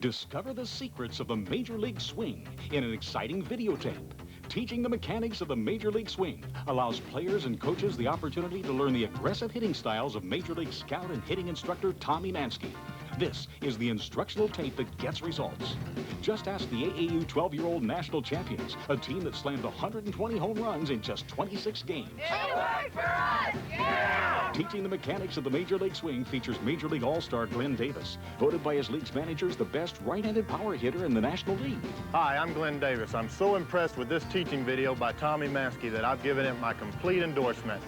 Discover the secrets of the Major League Swing in an exciting videotape. Teaching the mechanics of the Major League Swing allows players and coaches the opportunity to learn the aggressive hitting styles of Major League scout and hitting instructor Tommy Mansky. This is the instructional tape that gets results. Just ask the AAU 12-year-old national champions, a team that slammed 120 home runs in just 26 games. It worked for us! Yeah! Teaching the mechanics of the Major League Swing features Major League All-Star Glenn Davis, voted by his league's managers the best right-handed power hitter in the National League. Hi, I'm Glenn Davis. I'm so impressed with this teaching video by Tommy Mansky that I've given it my complete endorsement.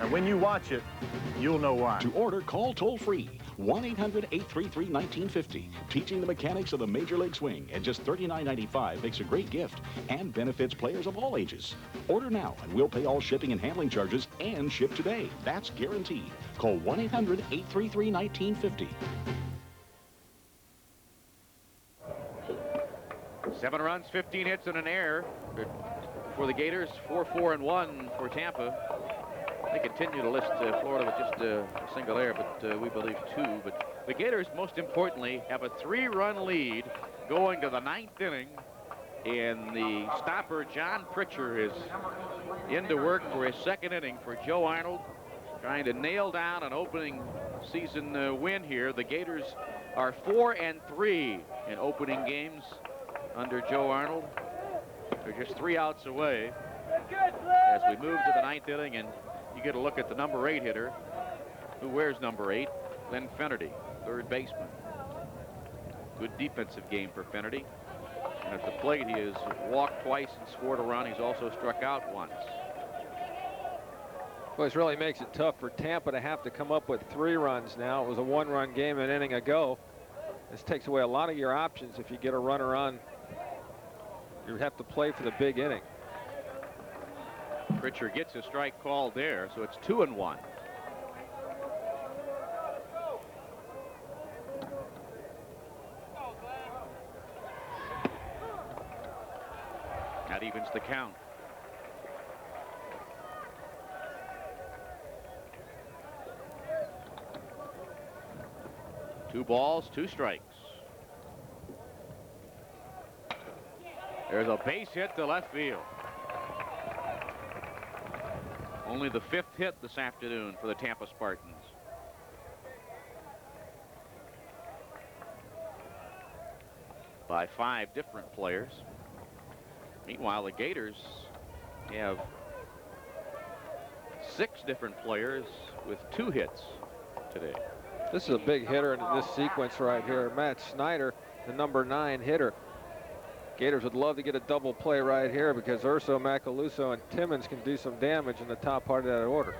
And when you watch it, you'll know why. To order, call toll-free 1-800-833-1950. Teaching the mechanics of the Major League Swing at just $39.95 makes a great gift and benefits players of all ages. Order now and we'll pay all shipping and handling charges and ship today. That's guaranteed. Call 1-800-833-1950. 7 runs, 15 hits, and an error for the Gators. 4-4-1 for Tampa. They continue to list Florida with just a single error, but we believe 2. But the Gators, most importantly, have a 3-run lead going to the 9th inning. And the stopper, John Pritchard, is into work for his 2nd inning for Joe Arnold, trying to nail down an opening season win here. The Gators are 4-3 in opening games under Joe Arnold. They're just 3 outs away as we move to the 9th inning, and you get a look at the number 8 hitter. Who wears number 8? Glenn Finnerty, 3rd baseman. Good defensive game for Finnerty. And at the plate, he has walked twice and scored a run. He's also struck out once. Well, this really makes it tough for Tampa to have to come up with 3 runs now. It was a 1-run game an inning ago. This takes away a lot of your options. If you get a runner on, you have to play for the big inning. Pritchard gets a strike called there, so it's 2-1. That evens the count. Two balls, 2 strikes. There's a base hit to left field. Only the 5th hit this afternoon for the Tampa Spartans. By 5 different players. Meanwhile, the Gators have 6 different players with 2 hits today. This is a big hitter in this sequence right here. Matt Snyder, the number 9 hitter. Gators would love to get a double play right here because Urso, Macaluso, and Timmons can do some damage in the top part of that order.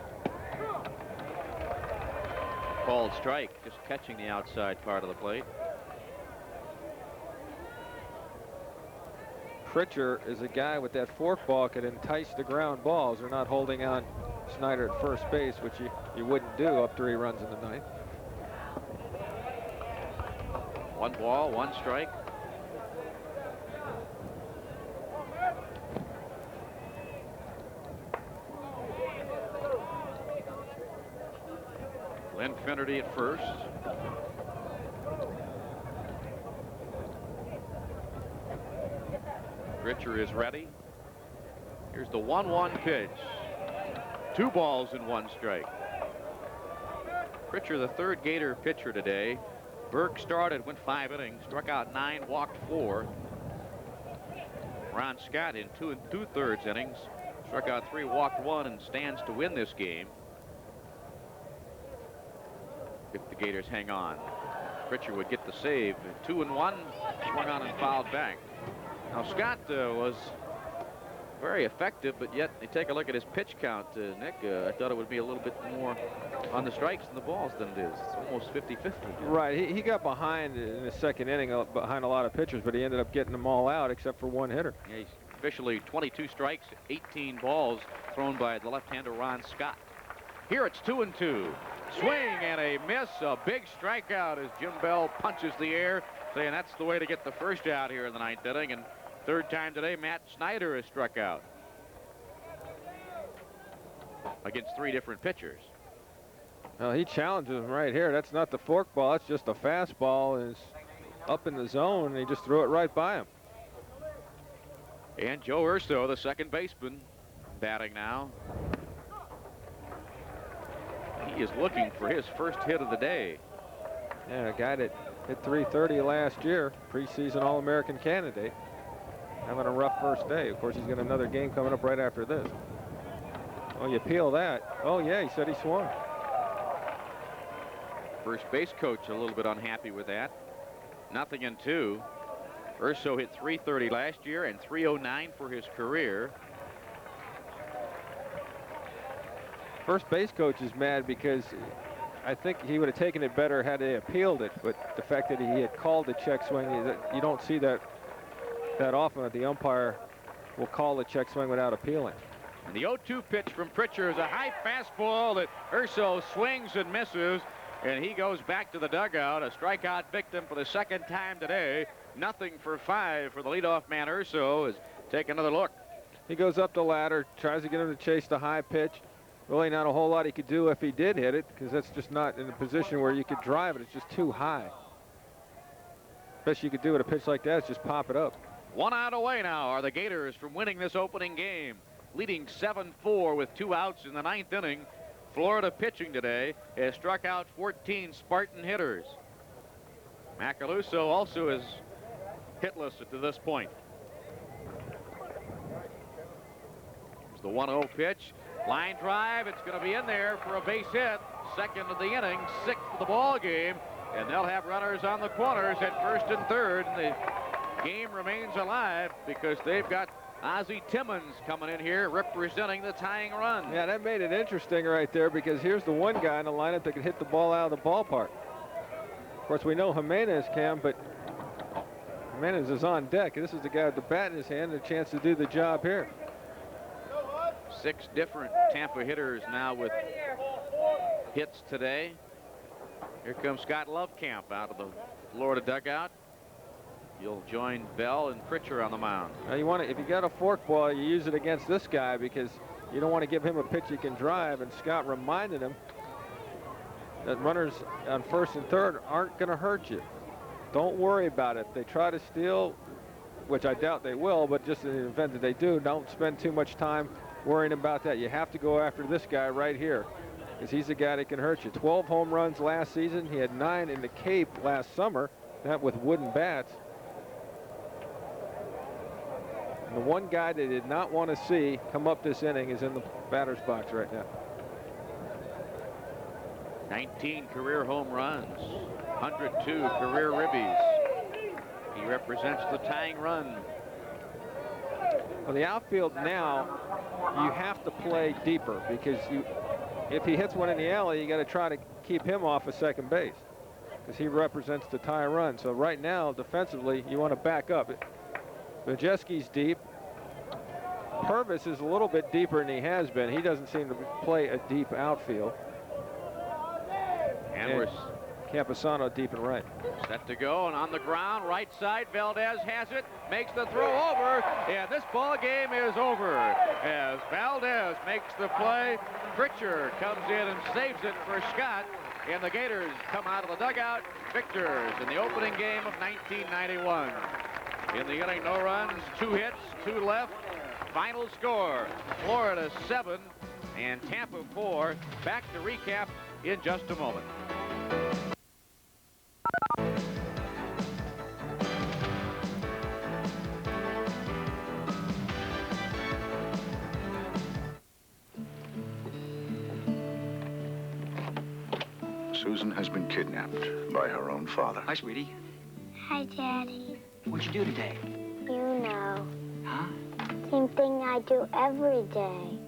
Called strike, just catching the outside part of the plate. Pritchard is a guy with that forkball could entice the ground balls. They're not holding on Snyder at first base, which you wouldn't do up 3 runs in the 9th. 1 ball, 1 strike. Glenn Finnerty at first. Pritchard is ready. Here's the 1-1 pitch. 2 balls and 1 strike. Pritchard, the 3rd Gator pitcher today. Burke started, went 5 innings, struck out 9, walked 4. Ron Scott in 2 2/3 innings, struck out 3, walked 1, and stands to win this game if the Gators hang on. Pritchard would get the save. 2-1, swung on and fouled back. Now Scott was very effective, but yet you take a look at his pitch count, Nick. I thought it would be a little bit more on the strikes and the balls than it is. It's almost 50-50. Right, he got behind in the 2nd inning, behind a lot of pitchers, but he ended up getting them all out except for 1 hitter. Yeah, he's officially 22 strikes, 18 balls thrown by the left-hander Ron Scott. Here it's 2-2. Swing and a miss, a big strikeout as Jim Bell punches the air, saying that's the way to get the first out here in the 9th inning. And 3rd time today, Matt Snyder has struck out against 3 different pitchers. Well, he challenges him right here. That's not the forkball, that's just a fastball. And up in the zone, and he just threw it right by him. And Joe Urso, the second baseman, batting now. He is looking for his first hit of the day. Yeah, a guy that hit .330 last year, preseason All-American candidate, having a rough first day. Of course, he's got another game coming up right after this. Oh, you peel that. Oh, yeah, he said he swung. First base coach a little bit unhappy with that. 0-2. Urso hit .330 last year and .309 for his career. First base coach is mad because I think he would have taken it better had they appealed it, but the fact that he had called the check swing, you don't see that often, that the umpire will call the check swing without appealing. And the 0-2 pitch from Pritchard is a high fastball that Urso swings and misses, and he goes back to the dugout, a strikeout victim for the second time today. 0-5 for the leadoff man. Urso is take another look. He goes up the ladder, tries to get him to chase the high pitch. Really not a whole lot he could do if he did hit it, because that's just not in a position where you could drive it. It's just too high. Best you could do with a pitch like that is just pop it up. 1 out away now are the Gators from winning this opening game, leading 7-4 with 2 outs in the 9th inning. Florida pitching today has struck out 14 Spartan hitters. Macaluso also is hitless to this point. Here's the 1-0 pitch. Line drive, it's going to be in there for a base hit. Second of the inning, 6th of the ball game, and they'll have runners on the corners at first and third, and the game remains alive because they've got Ozzie Timmons coming in here representing the tying run. Yeah, that made it interesting right there, because here's the one guy in the lineup that could hit the ball out of the ballpark. Of course, we know Jimenez can, but Jimenez is on deck. This is the guy with the bat in his hand and a chance to do the job here. 6 different Tampa hitters now with hits today. Here comes Scott Lovecamp out of the Florida dugout. He'll join Bell and Pritchard on the mound. Now you want to, if you got a forkball, you use it against this guy because you don't want to give him a pitch he can drive. And Scott reminded him that runners on first and third aren't going to hurt you. Don't worry about it. If they try to steal, which I doubt they will, but just in the event that they do, don't spend too much time worrying about that. You have to go after this guy right here, because he's the guy that can hurt you. 12 home runs last season. He had 9 in the Cape last summer, that with wooden bats. And the one guy they did not want to see come up this inning is in the batter's box right now. 19 career home runs, 102 career ribbies. He represents the tying run. Well, the outfield now, you have to play deeper, because if he hits one in the alley, you got to try to keep him off of second base, because he represents the tie run. So right now, defensively, you want to back up. Majeski's deep. Purvis is a little bit deeper than he has been. He doesn't seem to play a deep outfield. And we're Camposano deep and right. set to go, and on the ground, right side, Valdez has it, makes the throw over, and this ball game is over as Valdez makes the play. Pritchard comes in and saves it for Scott, and the Gators come out of the dugout victors in the opening game of 1991. In the inning, no runs, 2 hits, 2 left. Final score, Florida 7 and Tampa 4. Back to recap in just a moment. Susan has been kidnapped by her own father. Hi, sweetie. Hi, Daddy. What'd you do today? You know. Huh? Same thing I do every day.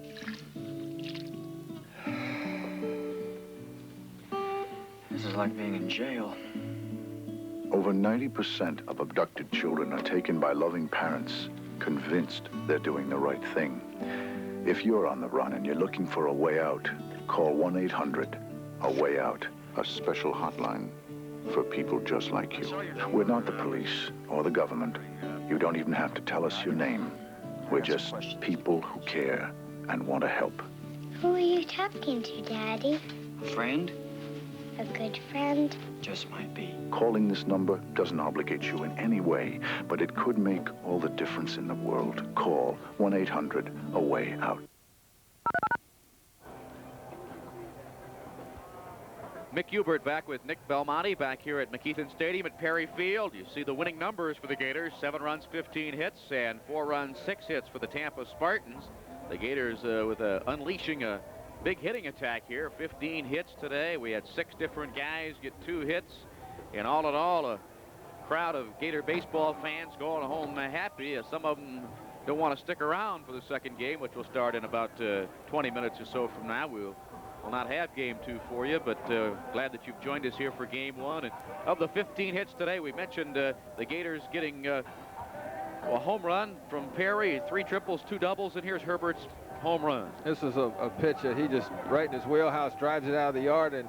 This is like being in jail. Over 90% of abducted children are taken by loving parents, convinced they're doing the right thing. If you're on the run and you're looking for a way out, call 1-800-A-WAY-OUT, a special hotline for people just like you. We're not the police or the government. You don't even have to tell us your name. We're just people who care and want to help. Who are you talking to, Daddy? A friend? A good friend. Just might be. Calling this number doesn't obligate you in any way, but it could make all the difference in the world. Call 1-800-A-WAY-OUT. Mick Hubert back with Nick Belmonte back here at McKeithen Stadium at Perry Field. You see the winning numbers for the Gators: 7 runs, 15 hits, and 4 runs, 6 hits for the Tampa Spartans. The Gators unleashing a big hitting attack here. 15 hits today. We had 6 different guys get 2 hits. And all in all, a crowd of Gator baseball fans going home happy. Some of them don't want to stick around for the second game, which will start in about 20 minutes or so from now. We'll not have game 2 for you, but glad that you've joined us here for game 1. And of the 15 hits today, we mentioned the Gators getting a home run from Perry, 3 triples, 2 doubles, and here's Herbert's home run. This is a pitch that he just right in his wheelhouse, drives it out of the yard, and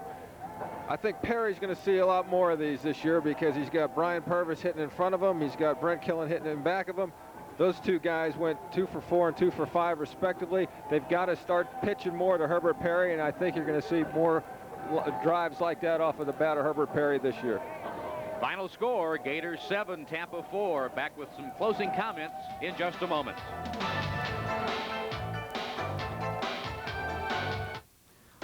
I think Perry's going to see a lot more of these this year because he's got Brian Purvis hitting in front of him. He's got Brent Killen hitting in back of him. Those 2 guys went 2 for 4 and 2 for 5 respectively. They've got to start pitching more to Herbert Perry, and I think you're going to see more drives like that off of the bat of Herbert Perry this year. Final score, Gators 7, Tampa 4. Back with some closing comments in just a moment.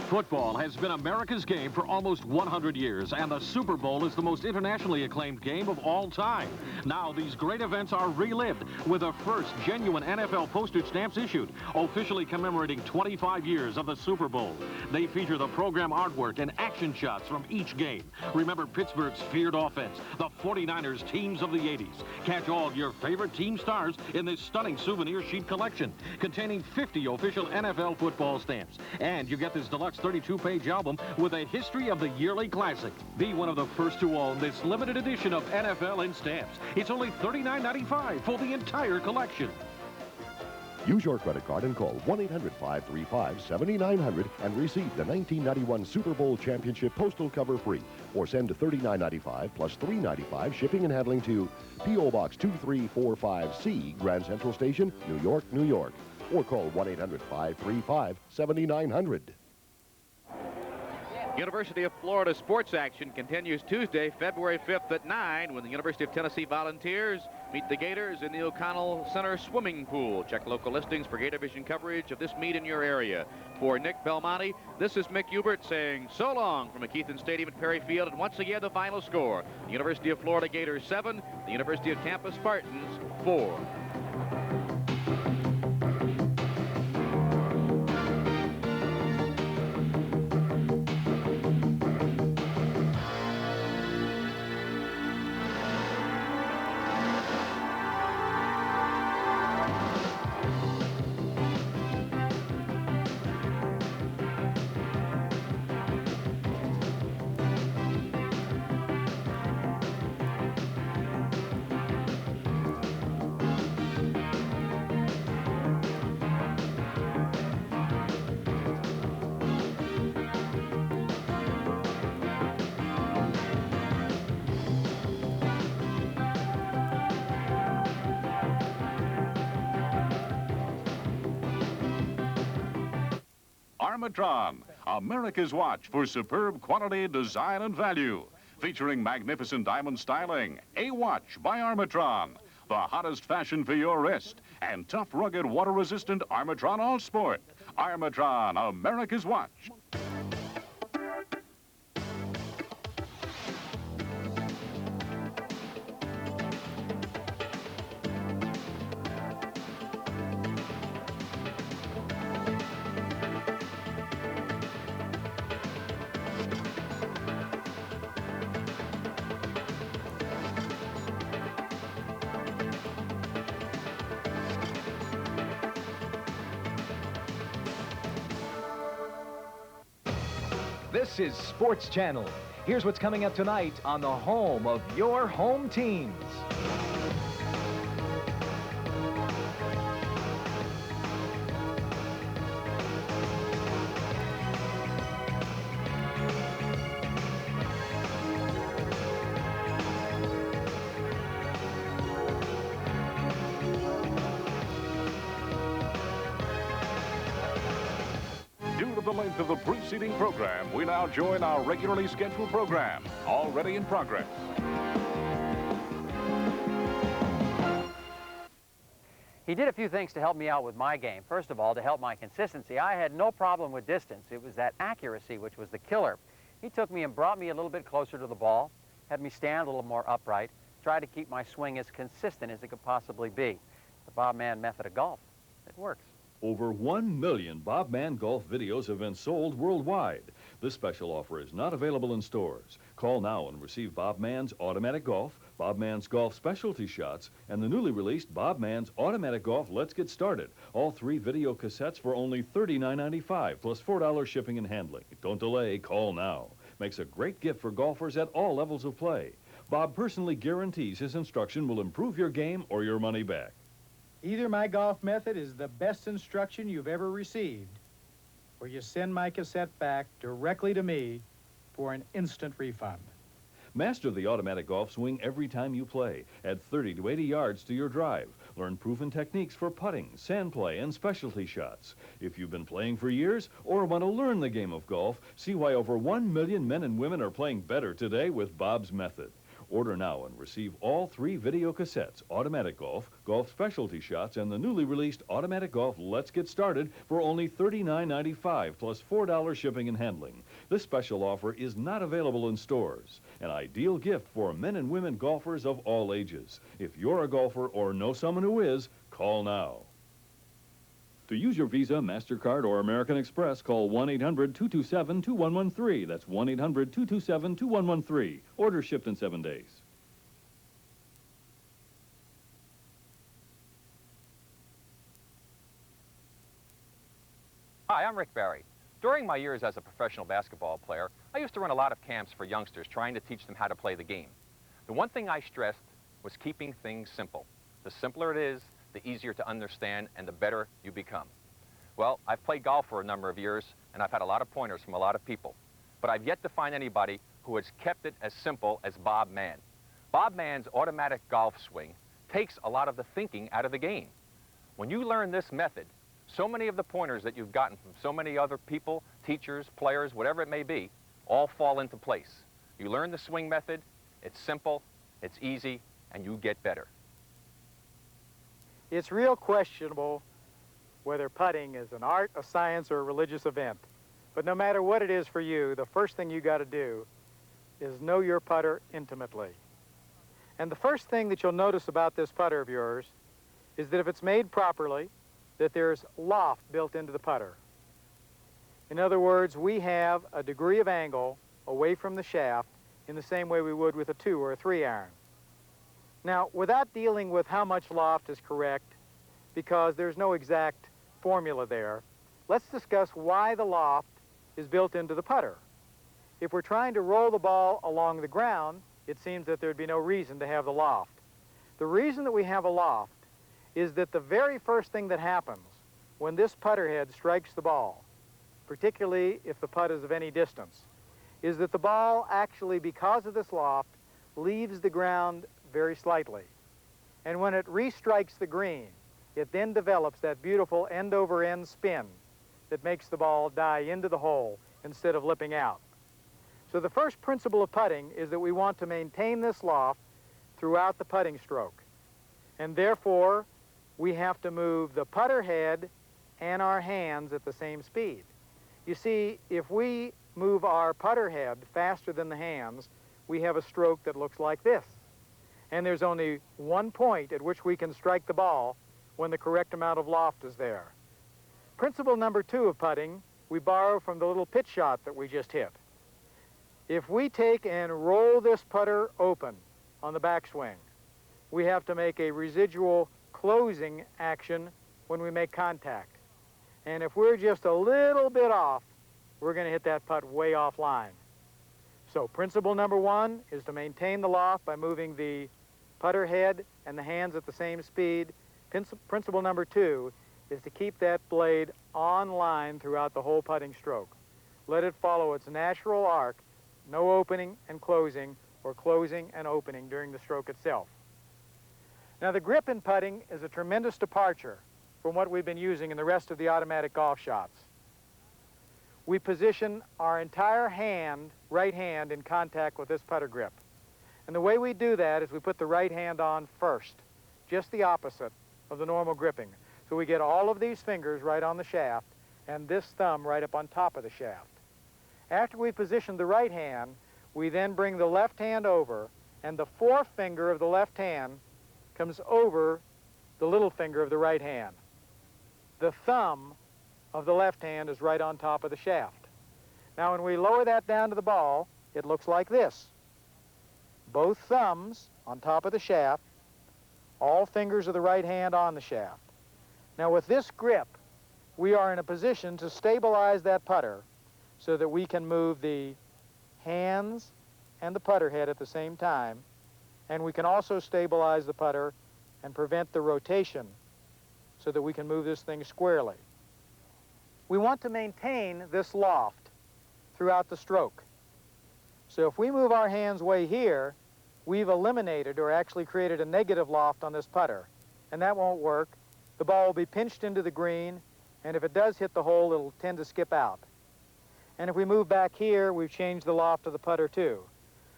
Football has been America's game for almost 100 years, and the Super Bowl is the most internationally acclaimed game of all time. Now these great events are relived with the first genuine NFL postage stamps issued, officially commemorating 25 years of the Super Bowl. They feature the program artwork and action shots from each game. Remember Pittsburgh's feared offense, the 49ers teams of the 80s. Catch all your favorite team stars in this stunning souvenir sheet collection, containing 50 official NFL football stamps. And you get this deluxe 32-page album with a history of the yearly classic. Be one of the first to own this limited edition of NFL in stamps. It's only $39.95 for the entire collection. Use your credit card and call 1-800-535-7900 and receive the 1991 Super Bowl championship postal cover free, or send to $39.95 plus $3.95 shipping and handling to P.O. Box 2345C, Grand Central Station, New York, New York, or call 1-800-535-7900. University of Florida sports action continues Tuesday, February 5th at 9 when the University of Tennessee Volunteers meet the Gators in the O'Connell Center swimming pool. Check local listings for Gator Vision coverage of this meet in your area. For Nick Belmonte, this is Mick Hubert saying so long from McKeithen Stadium at Perry Field. And once again, the final score: the University of Florida Gators 7, the University of Tampa Spartans 4. Armatron, America's watch for superb quality, design, and value. Featuring magnificent diamond styling, a watch by Armatron. The hottest fashion for your wrist, and tough, rugged, water-resistant Armatron All Sport. Armatron, America's watch. This is Sports Channel. Here's what's coming up tonight on the home of your home teams. the length of the preceding program, we now join our regularly scheduled program, already in progress. He did a few things to help me out with my game. First of all, to help my consistency, I had no problem with distance. It was that accuracy which was the killer. He took me and brought me a little bit closer to the ball, had me stand a little more upright, tried to keep my swing as consistent as it could possibly be. The Bob Mann method of golf, it works. Over 1 million Bob Mann golf videos have been sold worldwide. This special offer is not available in stores. Call now and receive Bob Mann's Automatic Golf, Bob Mann's Golf Specialty Shots, and the newly released Bob Mann's Automatic Golf Let's Get Started. All 3 video cassettes for only $39.95 plus $4 shipping and handling. Don't delay, call now. Makes a great gift for golfers at all levels of play. Bob personally guarantees his instruction will improve your game or your money back. Either my golf method is the best instruction you've ever received, or you send my cassette back directly to me for an instant refund. Master the automatic golf swing every time you play. Add 30 to 80 yards to your drive. Learn proven techniques for putting, sand play, and specialty shots. If you've been playing for years or want to learn the game of golf, see why over 1 million men and women are playing better today with Bob's method. Order now and receive all 3 video cassettes, Automatic Golf, Golf Specialty Shots, and the newly released Automatic Golf Let's Get Started for only $39.95 plus $4 shipping and handling. This special offer is not available in stores. An ideal gift for men and women golfers of all ages. If you're a golfer or know someone who is, call now. To use your Visa, MasterCard, or American Express, call 1-800-227-2113. That's 1-800-227-2113. Order shipped in 7 days. Hi, I'm Rick Barry. During my years as a professional basketball player, I used to run a lot of camps for youngsters trying to teach them how to play the game. The one thing I stressed was keeping things simple. The simpler it is, the easier to understand and the better you become. Well, I've played golf for a number of years and I've had a lot of pointers from a lot of people, but I've yet to find anybody who has kept it as simple as Bob Mann. Bob Mann's automatic golf swing takes a lot of the thinking out of the game. When you learn this method, so many of the pointers that you've gotten from so many other people, teachers, players, whatever it may be, all fall into place. You learn the swing method, it's simple, it's easy, and you get better. It's real questionable whether putting is an art, a science, or a religious event. But no matter what it is for you, the first thing you got to do is know your putter intimately. And the first thing that you'll notice about this putter of yours is that if it's made properly, that there's loft built into the putter. In other words, we have a degree of angle away from the shaft in the same way we would with a 2 or a 3 iron. Now, without dealing with how much loft is correct, because there's no exact formula there, let's discuss why the loft is built into the putter. If we're trying to roll the ball along the ground, it seems that there'd be no reason to have the loft. The reason that we have a loft is that the very first thing that happens when this putter head strikes the ball, particularly if the putt is of any distance, is that the ball actually, because of this loft, leaves the ground very slightly. And when it restrikes the green, it then develops that beautiful end-over-end spin that makes the ball die into the hole instead of lipping out. So the first principle of putting is that we want to maintain this loft throughout the putting stroke. And therefore, we have to move the putter head and our hands at the same speed. You see, if we move our putter head faster than the hands, we have a stroke that looks like this. And there's only one point at which we can strike the ball when the correct amount of loft is there. Principle number 2 of putting, we borrow from the little pitch shot that we just hit. If we take and roll this putter open on the backswing, we have to make a residual closing action when we make contact. And if we're just a little bit off, we're going to hit that putt way offline. So principle number 1 is to maintain the loft by moving the putter head and the hands at the same speed. Principle number 2 is to keep that blade on line throughout the whole putting stroke. Let it follow its natural arc, no opening and closing, or closing and opening during the stroke itself. Now, the grip in putting is a tremendous departure from what we've been using in the rest of the automatic golf shots. we position our entire hand, right hand, in contact with this putter grip. And the way we do that is we put the right hand on first, just the opposite of the normal gripping. So we get all of these fingers right on the shaft and this thumb right up on top of the shaft. After we position the right hand, we then bring the left hand over, and the forefinger of the left hand comes over the little finger of the right hand. The thumb of the left hand is right on top of the shaft. Now when we lower that down to the ball, it looks like this. Both thumbs on top of the shaft, all fingers of the right hand on the shaft. Now with this grip, we are in a position to stabilize that putter so that we can move the hands and the putter head at the same time, and we can also stabilize the putter and prevent the rotation so that we can move this thing squarely. We want to maintain this loft throughout the stroke. So if we move our hands way here, we've eliminated or actually created a negative loft on this putter, and that won't work. The ball will be pinched into the green, and if it does hit the hole, it'll tend to skip out. And if we move back here, we've changed the loft of the putter too.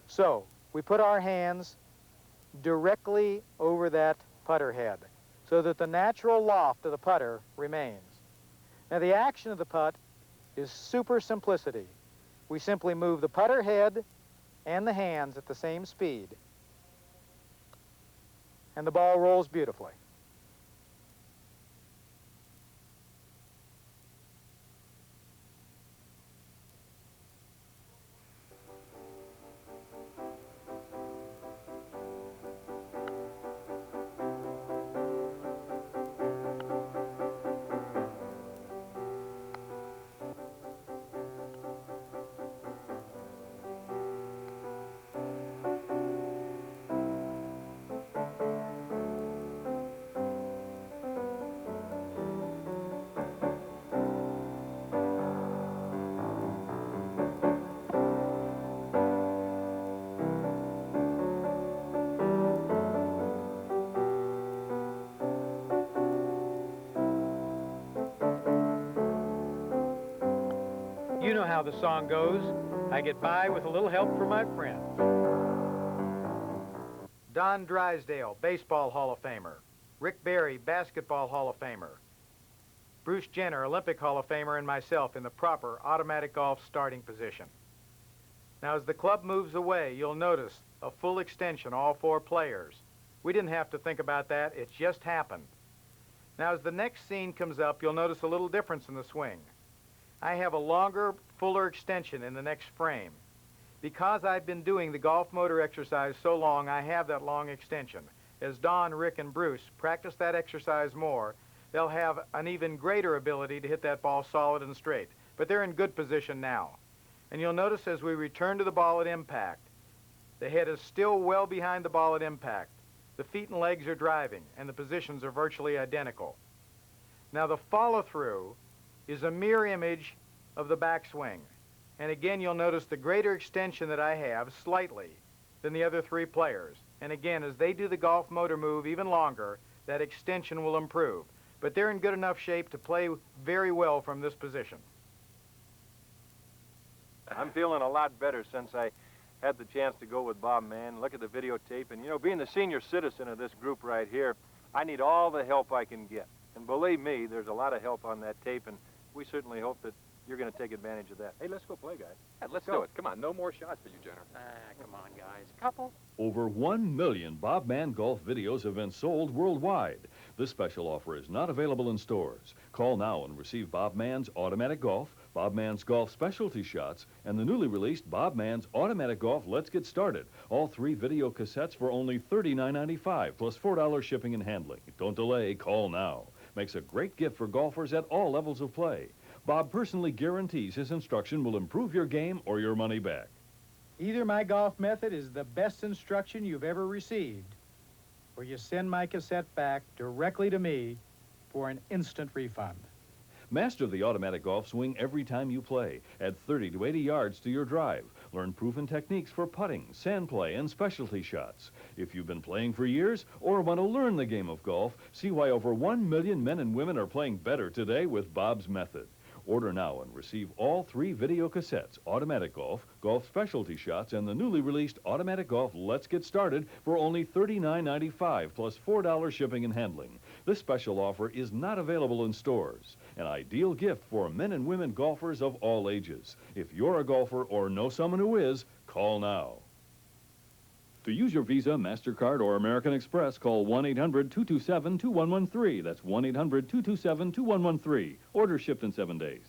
So we put our hands directly over that putter head so that the natural loft of the putter remains. Now the action of the putt is super simplicity. We simply move the putter head and the hands at the same speed, and the ball rolls beautifully. You know how the song goes. I get by with a little help from my friends. Don Drysdale, Baseball Hall of Famer. Rick Barry, Basketball Hall of Famer. Bruce Jenner, Olympic Hall of Famer, and myself in the proper automatic golf starting position. Now, as the club moves away, you'll notice a full extension, all four players. We didn't have to think about that. It just happened. Now, as the next scene comes up, you'll notice a little difference in the swing. I have a longer, fuller extension in the next frame. Because I've been doing the golf motor exercise so long, I have that long extension. As Don, Rick, and Bruce practice that exercise more, they'll have an even greater ability to hit that ball solid and straight. But they're in good position now. And you'll notice as we return to the ball at impact, the head is still well behind the ball at impact. The feet and legs are driving, and the positions are virtually identical. Now the follow-through is a mirror image of the backswing. And again, you'll notice the greater extension that I have slightly than the other three players. And again, as they do the golf motor move even longer, that extension will improve. But they're in good enough shape to play very well from this position. I'm feeling a lot better since I had the chance to go with Bob Mann, look at the videotape, and, you know, being the senior citizen of this group right here, I need all the help I can get. And believe me, there's a lot of help on that tape, and we certainly hope that you're going to take advantage of that. Hey, let's go play, guys. Yeah, let's do it. Come on, no more shots for you, Jenner. Come on, guys. Couple. Over 1 million Bob Mann golf videos have been sold worldwide. This special offer is not available in stores. Call now and receive Bob Mann's Automatic Golf, Bob Mann's Golf Specialty Shots, and the newly released Bob Mann's Automatic Golf Let's Get Started. All 3 video cassettes for only $39.95 plus $4 shipping and handling. Don't delay. Call now. Makes a great gift for golfers at all levels of play. Bob personally guarantees his instruction will improve your game or your money back. Either my golf method is the best instruction you've ever received, or you send my cassette back directly to me for an instant refund. Master the automatic golf swing every time you play. Add 30 to 80 yards to your drive. Learn proven techniques for putting, sand play, and specialty shots. If you've been playing for years or want to learn the game of golf, see why over 1 million men and women are playing better today with Bob's method. Order now and receive all 3 video cassettes, Automatic Golf, Golf Specialty Shots, and the newly released Automatic Golf Let's Get Started for only $39.95 plus $4 shipping and handling. This special offer is not available in stores. An ideal gift for men and women golfers of all ages. If you're a golfer or know someone who is, call now. To use your Visa, MasterCard, or American Express, call 1-800-227-2113. That's 1-800-227-2113. Order shipped in 7 days.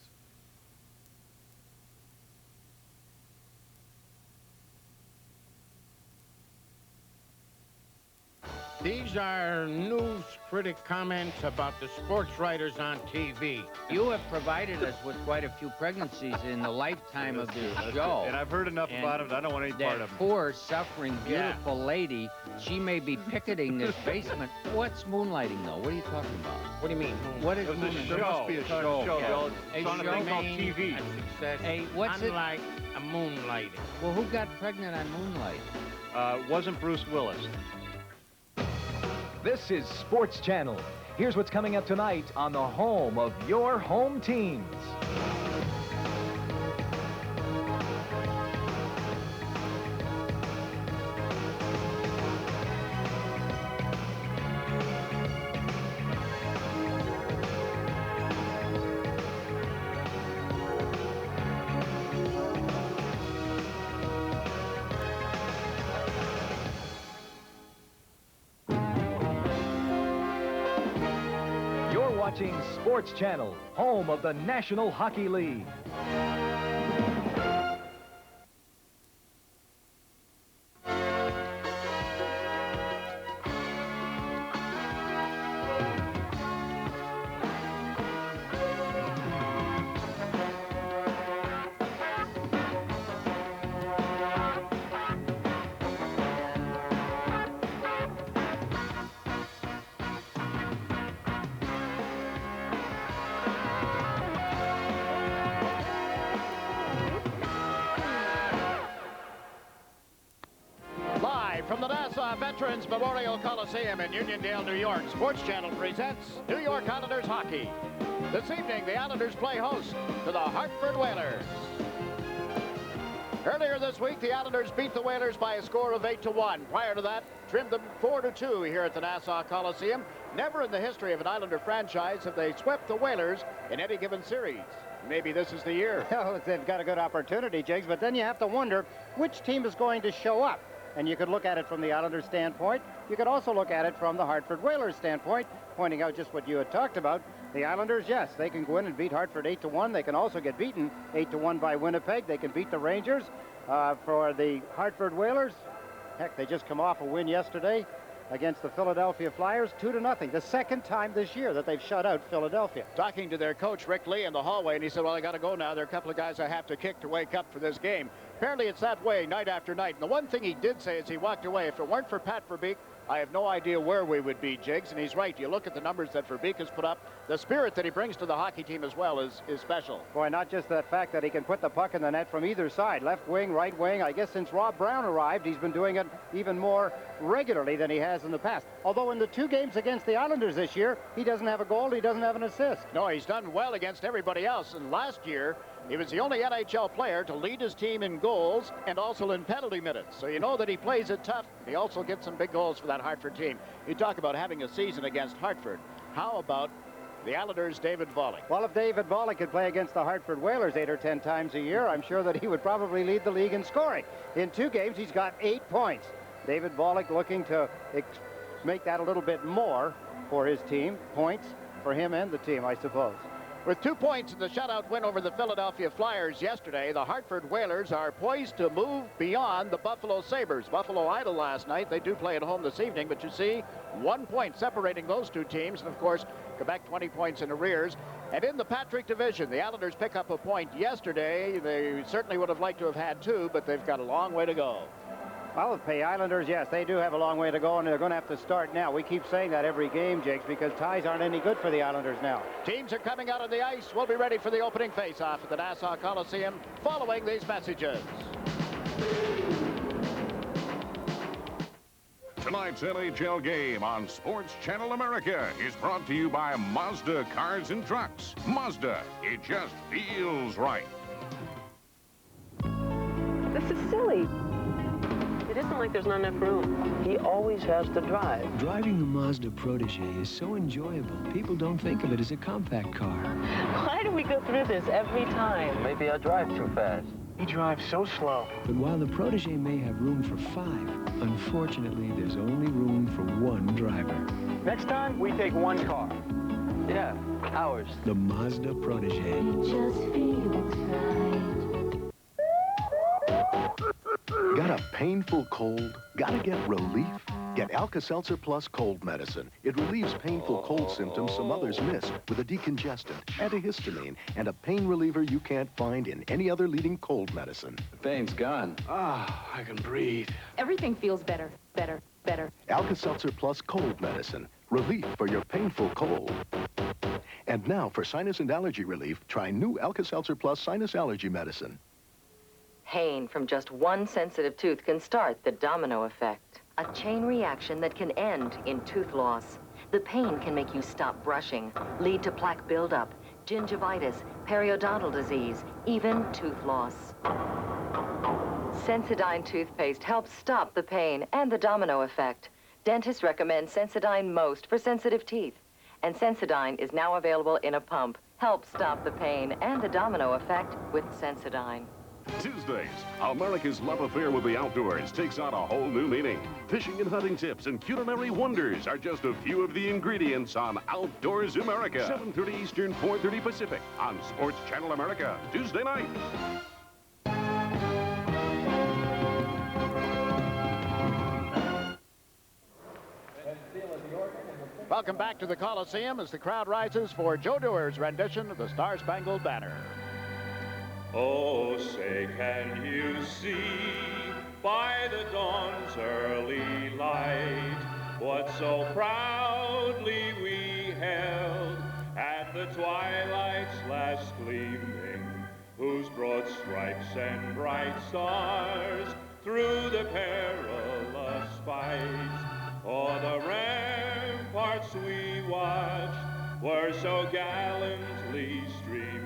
These are news critic comments about the sports writers on TV. You have provided us with quite a few pregnancies in the lifetime of this show. And I've heard enough about it. I don't want any part of it. That poor, suffering, beautiful lady, she may be picketing this basement. What's moonlighting, though? What are you talking about? What do you mean? What is moonlighting? There must be a show. It's on a thing called TV. What's it? Unlike a moonlighting. Well, who got pregnant on Moonlight? Wasn't Bruce Willis. This is Sports Channel. Here's what's coming up tonight on the home of your home teams. Watching Sports Channel, home of the National Hockey League. From the Nassau Veterans Memorial Coliseum in Uniondale, New York, Sports Channel presents New York Islanders hockey. This evening, the Islanders play host to the Hartford Whalers. Earlier this week, the Islanders beat the Whalers by a score of 8-1. Prior to that, trimmed them 4-2 here at the Nassau Coliseum. Never in the history of an Islander franchise have they swept the Whalers in any given series. Maybe this is the year. Well, they've got a good opportunity, Jiggs, but then you have to wonder which team is going to show up. And you could look at it from the Islanders' standpoint. You could also look at it from the Hartford Whalers' standpoint, pointing out just what you had talked about. The Islanders, yes, they can go in and beat Hartford 8-1. They can also get beaten 8-1 by Winnipeg. They can beat the Rangers. For the Hartford Whalers, heck, they just come off a win yesterday against the Philadelphia Flyers, 2-0. The second time this year that they've shut out Philadelphia. Talking to their coach, Rick Lee, in the hallway, and he said, well, I got to go now. There are a couple of guys I have to kick to wake up for this game. Apparently, it's that way night after night. And the one thing he did say as he walked away, if it weren't for Pat Verbeek, I have no idea where we would be, Jiggs. And he's right. You look at the numbers that Verbeek has put up. The spirit that he brings to the hockey team as well is special. Boy, not just the fact that he can put the puck in the net from either side, left wing, right wing. I guess since Rob Brown arrived, he's been doing it even more regularly than he has in the past. Although in the 2 games against the Islanders this year, he doesn't have a goal, he doesn't have an assist. No, he's done well against everybody else. And last year, he was the only NHL player to lead his team in goals and also in penalty minutes. So you know that he plays it tough. He also gets some big goals for that Hartford team. You talk about having a season against Hartford. How about the Islanders' David Volek? Well, if David Volek could play against the Hartford Whalers 8 or 10 times a year, I'm sure that he would probably lead the league in scoring. In 2 games, he's got 8 points. David Volek looking to make that a little bit more for his team. Points for him and the team, I suppose. With 2 points in the shutout win over the Philadelphia Flyers yesterday, the Hartford Whalers are poised to move beyond the Buffalo Sabres. Buffalo idle last night. They do play at home this evening, but you see 1 point separating those 2 teams. And, of course, Quebec 20 points in arrears. And in the Patrick division, the Islanders pick up a point yesterday. They certainly would have liked to have had 2, but they've got a long way to go. Well, the Islanders, yes, they do have a long way to go, and they're going to have to start now. We keep saying that every game, Jakes, because ties aren't any good for the Islanders now. Teams are coming out on the ice. We'll be ready for the opening face-off at the Nassau Coliseum following these messages. Tonight's NHL game on Sports Channel America is brought to you by Mazda Cars and Trucks. Mazda, it just feels right. This is silly. It isn't like there's not enough room. He always has to drive. Driving the Mazda Protege is so enjoyable. People don't think of it as a compact car. Why do we go through this every time? Maybe I drive too fast. He drives so slow. But while the Protege may have room for 5, unfortunately, there's only room for 1 driver. Next time, we take 1 car. Yeah, ours. The Mazda Protege. It just feels right. Got a painful cold? Gotta get relief? Get Alka-Seltzer Plus cold medicine. It relieves painful cold symptoms some others miss with a decongestant, antihistamine, and a pain reliever you can't find in any other leading cold medicine. The pain's gone. Ah, I can breathe. Everything feels better, better, better. Alka-Seltzer Plus cold medicine. Relief for your painful cold. And now for sinus and allergy relief, try new Alka-Seltzer Plus sinus allergy medicine. Pain from just one sensitive tooth can start the domino effect. A chain reaction that can end in tooth loss. The pain can make you stop brushing, lead to plaque buildup, gingivitis, periodontal disease, even tooth loss. Sensodyne toothpaste helps stop the pain and the domino effect. Dentists recommend Sensodyne most for sensitive teeth. And Sensodyne is now available in a pump. Help stop the pain and the domino effect with Sensodyne. Tuesdays, America's love affair with the outdoors takes on a whole new meaning. Fishing and hunting tips and culinary wonders are just a few of the ingredients on Outdoors America. 7:30 Eastern, 4:30 Pacific on Sports Channel America, Tuesday night. Welcome back to the Coliseum as the crowd rises for Joe Dewer's rendition of the Star-Spangled Banner. Oh, say, can you see by the dawn's early light what so proudly we held at the twilight's last gleaming, whose broad stripes and bright stars through the perilous fight o'er the ramparts we watched were so gallantly streaming.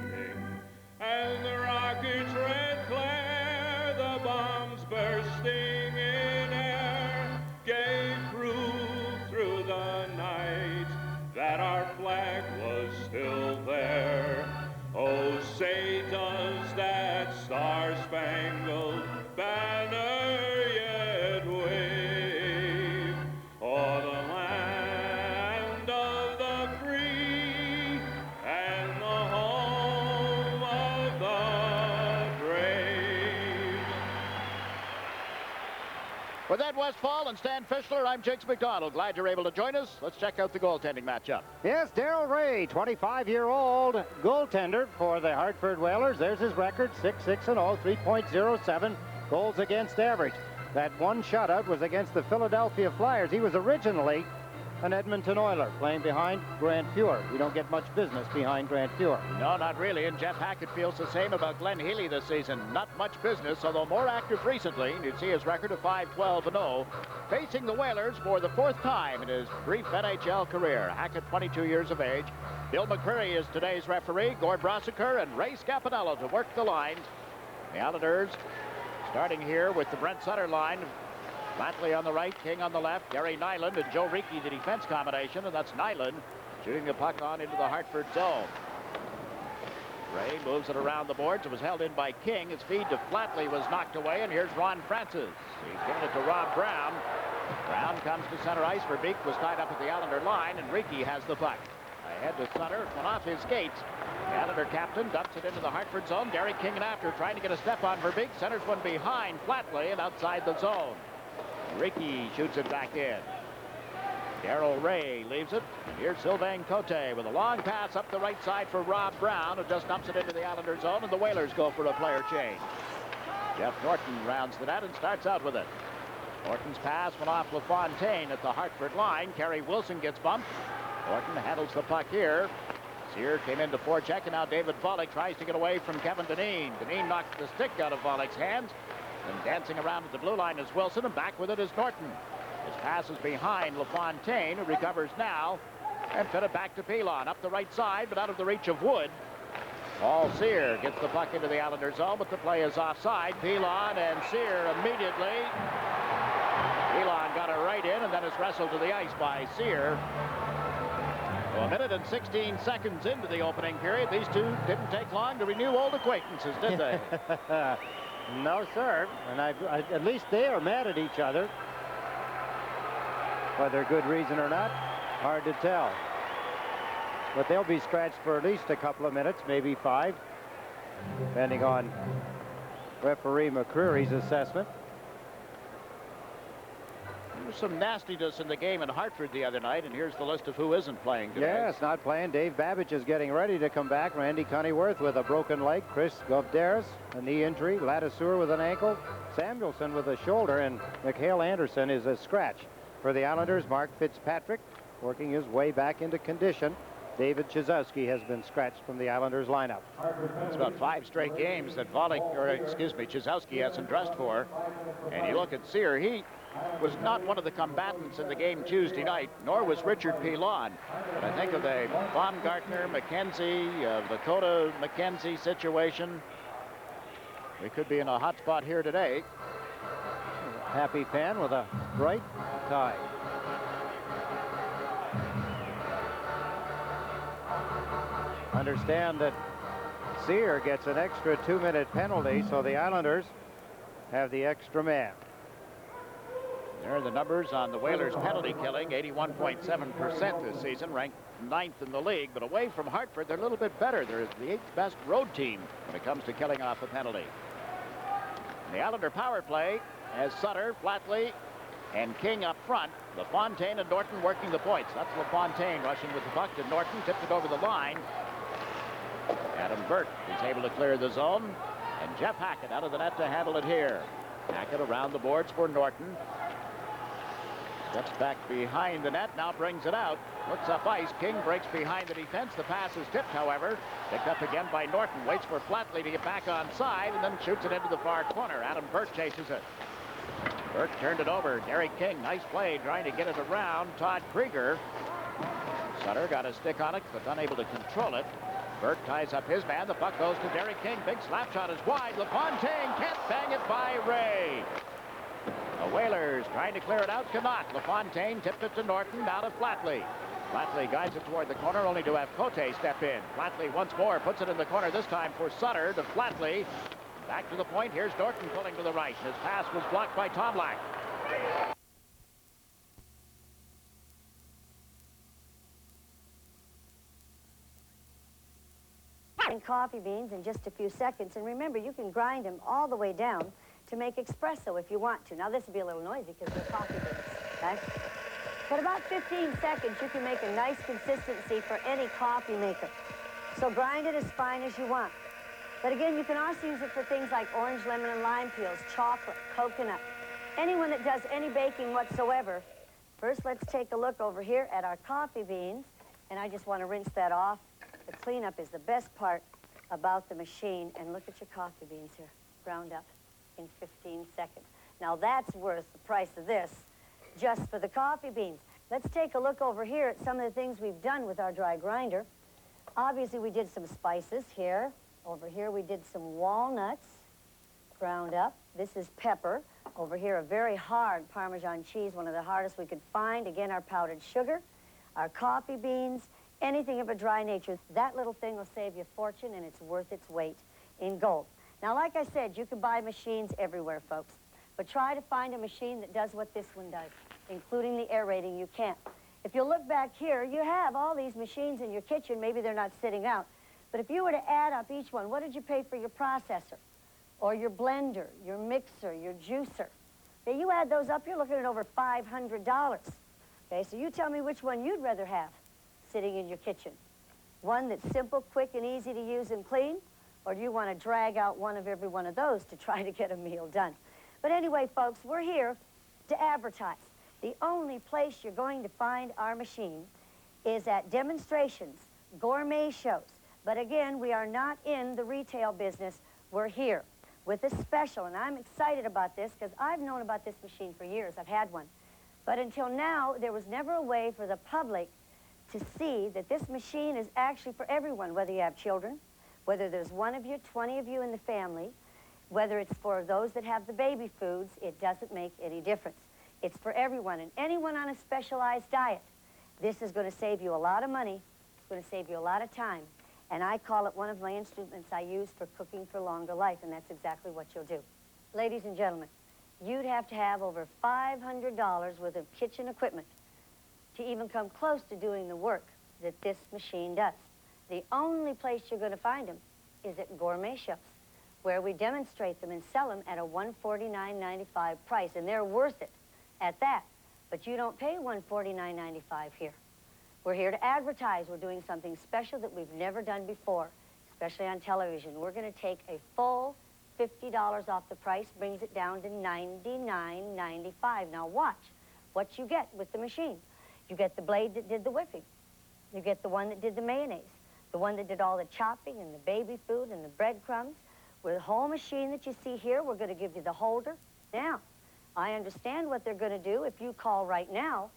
And the rocket's red glare, the bombs bursting in air, gave proof through the night that our flag was still there. Oh, say does that star-spangled banner yet wave o'er the land of the free and the home of the brave. With Ed Westfall and Stan Fischler, I'm Jakes McDonald. Glad you're able to join us. Let's check out the goaltending matchup. Yes, Darrell Ray, 25-year-old goaltender for the Hartford Whalers. There's his record, 6-6-0, 3.07 goals against average. That one shutout was against the Philadelphia Flyers. He was originally an Edmonton Oiler, playing behind Grant Fuhr. We don't get much business behind Grant Fuhr. No, not really, and Jeff Hackett feels the same about Glenn Healy this season. Not much business, although more active recently. You'd see his record of 5-12-0, facing the Whalers for the 4th time in his brief NHL career. Hackett, 22 years of age. Bill McCreary is today's referee. Gord Brosiker and Ray Scapanello to work the lines. The Islanders starting here with the Brent Sutter line. Flatley on the right, King on the left, Gary Nyland and Joe Reekie, the defense combination, and that's Nyland shooting the puck on into the Hartford zone. Ray moves it around the boards. It was held in by King. His feed to Flatley was knocked away, and here's Ron Francis. He's giving it to Rob Brown. Brown comes to center ice. Verbeek was tied up at the Islander line, and Reekie has the puck. Ahead to Sutter, went off his skates. The Islander captain dumps it into the Hartford zone. Gary King and after trying to get a step on Verbeek. Centers one behind Flatley and outside the zone. Ricky shoots it back in. Darrell Ray leaves it. Here's Sylvain Cote with a long pass up the right side for Rob Brown, who just dumps it into the Islander zone, and the Whalers go for a player change. Jeff Norton rounds the net and starts out with it. Norton's pass went off LaFontaine at the Hartford line. Kerry Wilson gets bumped. Norton handles the puck here. Sear came into forecheck, and now David Volek tries to get away from Kevin Dineen. Dineen knocks the stick out of Volek's hands. And dancing around at the blue line is Wilson, and back with it is Norton. His pass is behind LaFontaine, who recovers now, and fed it back to Pilon. Up the right side, but out of the reach of Wood. Paul Sear gets the puck into the Islanders' zone, but the play is offside. Pilon and Sear immediately. Pilon got it right in and then is wrestled to the ice by Sear. Well, 1 minute and 16 seconds into the opening period. These two didn't take long to renew old acquaintances, did they? No, sir. And at least they are mad at each other. Whether good reason or not, hard to tell. But they'll be scratched for at least a couple of minutes, maybe 5, depending on referee McCreary's assessment. There was some nastiness in the game in Hartford the other night, and here's the list of who isn't playing today. Yes, not playing. Dave Babbage is getting ready to come back. Randy Cunneyworth with a broken leg. Chris Govderis, a knee injury. Ladouceur with an ankle. Samuelson with a shoulder. And Mikhail Anderson is a scratch. For the Islanders, Mark Fitzpatrick working his way back into condition. David Chizowski has been scratched from the Islanders lineup. It's about 5 straight games that Chizowski hasn't dressed for. And you look at Sear, he was not one of the combatants in the game Tuesday night, nor was Richard Pilon. But I think of the Baumgartner, McKenzie, Lakota McKenzie situation. We could be in a hot spot here today. Happy fan with a bright tie. Understand that Sear gets an extra 2-minute penalty, so the Islanders have the extra man. There are the numbers on the Whalers' penalty killing, 81.7% this season, ranked 9th in the league. But away from Hartford, they're a little bit better. They're the 8th best road team when it comes to killing off a penalty. And the Islander power play has Sutter, Flatley, and King up front. LaFontaine and Norton working the points. That's LaFontaine rushing with the puck to Norton, tipped it over the line. Adam Burke is able to clear the zone, and Jeff Hackett out of the net to handle it here. Hackett around the boards for Norton. Steps back behind the net, now brings it out. Looks up ice. King breaks behind the defense. The pass is tipped, however. Picked up again by Norton. Waits for Flatley to get back on side, and then shoots it into the far corner. Adam Burke chases it. Burke turned it over. Derek King, nice play, trying to get it around Todd Krieger. Sutter got a stick on it, but unable to control it. Burke ties up his man. The puck goes to Derek King. Big slap shot is wide. LaFontaine can't bang it by Ray. The Whalers trying to clear it out, cannot. LaFontaine tipped it to Norton, now to Flatley. Flatley guides it toward the corner, only to have Cote step in. Flatley once more puts it in the corner, this time for Sutter to Flatley. Back to the point. Here's Norton pulling to the right. His pass was blocked by Tomlak. Coffee beans in just a few seconds, and remember, you can grind them all the way down to make espresso if you want to. Now this will be a little noisy because they're coffee beans, okay? But about 15 seconds, you can make a nice consistency for any coffee maker. So grind it as fine as you want. But again, you can also use it for things like orange, lemon, and lime peels, chocolate, coconut, anyone that does any baking whatsoever. First, let's take a look over here at our coffee beans, and I just want to rinse that off. The cleanup is the best part about the machine, and look at your coffee beans here, ground up in 15 seconds. Now that's worth the price of this, just for the coffee beans. Let's take a look over here at some of the things we've done with our dry grinder. Obviously, we did some spices here. Over here, we did some walnuts, ground up. This is pepper. Over here, a very hard Parmesan cheese, one of the hardest we could find. Again, our powdered sugar, our coffee beans, anything of a dry nature. That little thing will save you a fortune, and it's worth its weight in gold. Now, like I said, you can buy machines everywhere, folks. But try to find a machine that does what this one does, including the aerating. You can't. If you look back here, you have all these machines in your kitchen. Maybe they're not sitting out. But if you were to add up each one, what did you pay for your processor, or your blender, your mixer, your juicer? Okay, you add those up, you're looking at over $500. Okay, so you tell me which one you'd rather have sitting in your kitchen. One that's simple, quick, and easy to use and clean, or do you want to drag out one of every one of those to try to get a meal done? But anyway, folks, we're here to advertise. The only place you're going to find our machine is at demonstrations, gourmet shows. But again, we are not in the retail business. We're here with a special, and I'm excited about this because I've known about this machine for years. I've had one. But until now, there was never a way for the public to see that this machine is actually for everyone, whether you have children, whether there's 1 of you, 20 of you in the family, whether it's for those that have the baby foods, it doesn't make any difference. It's for everyone, and anyone on a specialized diet. This is going to save you a lot of money. It's going to save you a lot of time. And I call it one of my instruments I use for cooking for longer life, and that's exactly what you'll do. Ladies and gentlemen, you'd have to have over $500 worth of kitchen equipment to even come close to doing the work that this machine does. The only place you're going to find them is at gourmet shops, where we demonstrate them and sell them at a $149.95 price, and they're worth it at that. But you don't pay $149.95 here. We're here to advertise. We're doing something special that we've never done before, especially on television. We're going to take a full $50 off the price, brings it down to $99.95. Now watch what you get with the machine. You get the blade that did the whipping. You get the one that did the mayonnaise, the one that did all the chopping and the baby food and the breadcrumbs. With the whole machine that you see here, we're going to give you the holder. Now, I understand what they're going to do. If you call right now,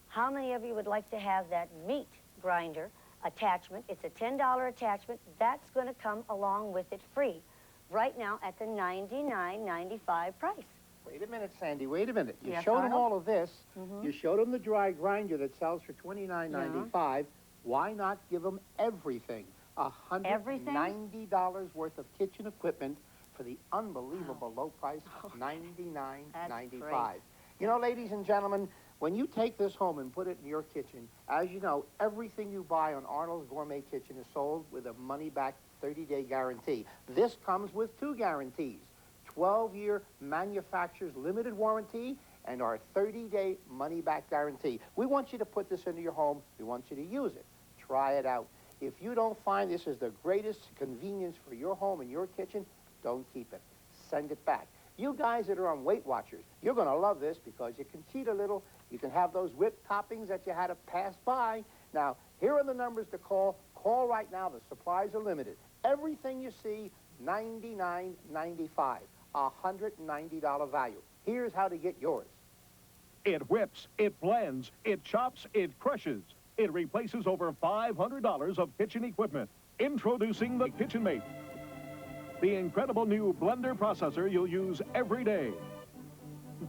how many of you would like to have that meat grinder attachment? It's a $10 attachment. That's going to come along with it free right now at the $99.95 price. Wait a minute, Sandy, wait a minute. You Yes, showed them Arnold? all of this. You showed them the dry grinder that sells for $29.95. Why not give them everything? $190 worth of kitchen equipment for the unbelievable low price of $99.95. You know, ladies and gentlemen, when you take this home and put it in your kitchen, as you know, everything you buy on Arnold's Gourmet Kitchen is sold with a money-back 30-day guarantee. This comes with 2 guarantees: 12-year manufacturer's limited warranty and our 30-day money-back guarantee. We want you to put this into your home. We want you to use it. Try it out. If you don't find this is the greatest convenience for your home and your kitchen, don't keep it. Send it back. You guys that are on Weight Watchers, you're going to love this because you can cheat a little. You can have those whipped toppings that you had to pass by. Now, here are the numbers to call. Call right now. The supplies are limited. Everything you see, $99.95, $190 value. Here's how to get yours. It whips, it blends, it chops, it crushes. It replaces over $500 of kitchen equipment. Introducing the KitchenMate, the incredible new blender processor you'll use every day.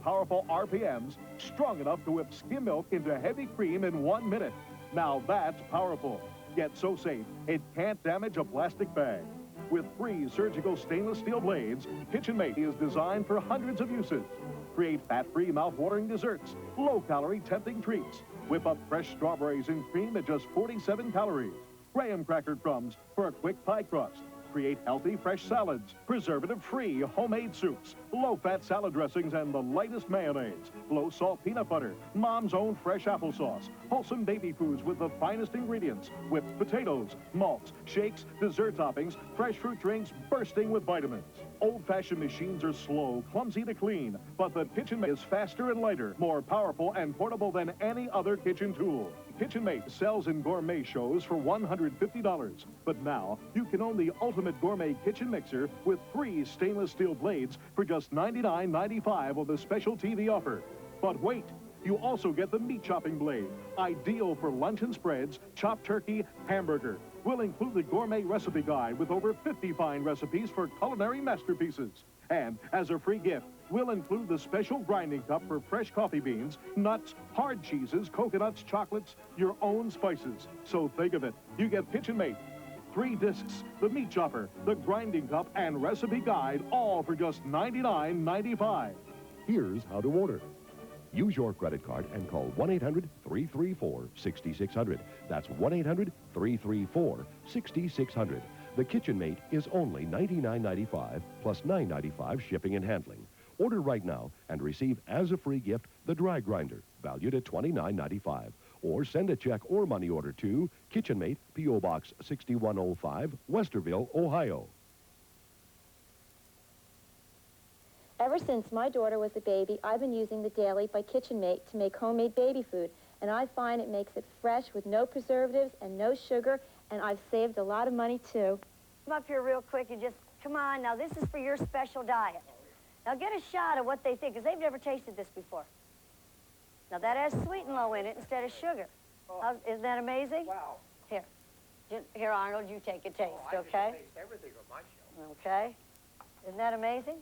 Powerful RPMs, strong enough to whip skim milk into heavy cream in 1 minute. Now that's powerful, yet so safe, it can't damage a plastic bag. With 3 surgical stainless steel blades, KitchenMate is designed for hundreds of uses. Create fat-free, mouth-watering desserts, low-calorie, tempting treats. Whip up fresh strawberries and cream at just 47 calories. Graham cracker crumbs for a quick pie crust. Create healthy, fresh salads, preservative-free homemade soups, low-fat salad dressings, and the lightest mayonnaise, low-salt peanut butter, mom's own fresh applesauce, wholesome baby foods with the finest ingredients, whipped potatoes, malts, shakes, dessert toppings, fresh fruit drinks bursting with vitamins. Old-fashioned machines are slow, clumsy to clean, but the KitchenMate is faster and lighter, more powerful and portable than any other kitchen tool. KitchenMate sells in gourmet shows for $150, but now you can own the ultimate gourmet kitchen mixer with 3 stainless steel blades for just $99.95 on the special TV offer. But wait, you also get the meat chopping blade, ideal for luncheon spreads, chopped turkey, hamburger. We'll include the gourmet recipe guide with over 50 fine recipes for culinary masterpieces. And as a free gift, we'll include the special grinding cup for fresh coffee beans, nuts, hard cheeses, coconuts, chocolates, your own spices. So think of it. You get KitchenMate, 3 discs, the meat chopper, the grinding cup, and recipe guide, all for just $99.95. Here's how to order. Use your credit card and call 1-800-334-6600. That's 1-800-334-6600. The KitchenMate is only $99.95 plus $9.95 shipping and handling. Order right now and receive as a free gift the dry grinder, valued at $29.95. Or send a check or money order to KitchenMate, P.O. Box 6105, Westerville, Ohio. Ever since my daughter was a baby, I've been using the Daily by KitchenMate to make homemade baby food, and I find it makes it fresh with no preservatives and no sugar, and I've saved a lot of money, too. Come up here real quick and just, come on, now this is for your special diet. Now get a shot of what they think, because they've never tasted this before. Now that has sweet and low in it instead of sugar. Isn't that amazing? Wow. Here, Arnold, you take a taste, okay? Taste everything on my show. Okay. Isn't that amazing?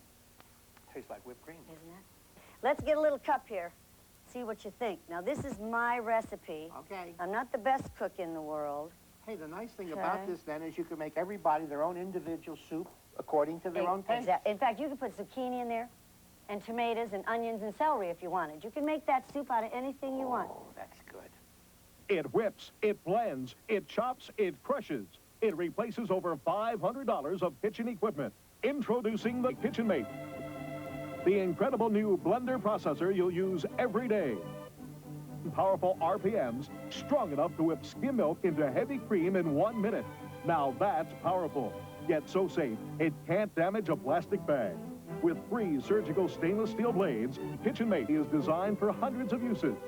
Tastes like whipped cream. Isn't it? Let's get a little cup here. See what you think. Now, this is my recipe. Okay. I'm not the best cook in the world. Hey, the nice thing about this, then, is you can make everybody their own individual soup according to their own taste. In fact, you can put zucchini in there, and tomatoes, and onions, and celery if you wanted. You can make that soup out of anything you want. Oh, that's good. It whips, it blends, it chops, it crushes. It replaces over $500 of kitchen equipment. Introducing the KitchenMate, the incredible new blender processor you'll use every day. Powerful RPMs, strong enough to whip skim milk into heavy cream in 1 minute. Now that's powerful, yet so safe, it can't damage a plastic bag. With 3 surgical stainless steel blades, KitchenMate is designed for hundreds of uses.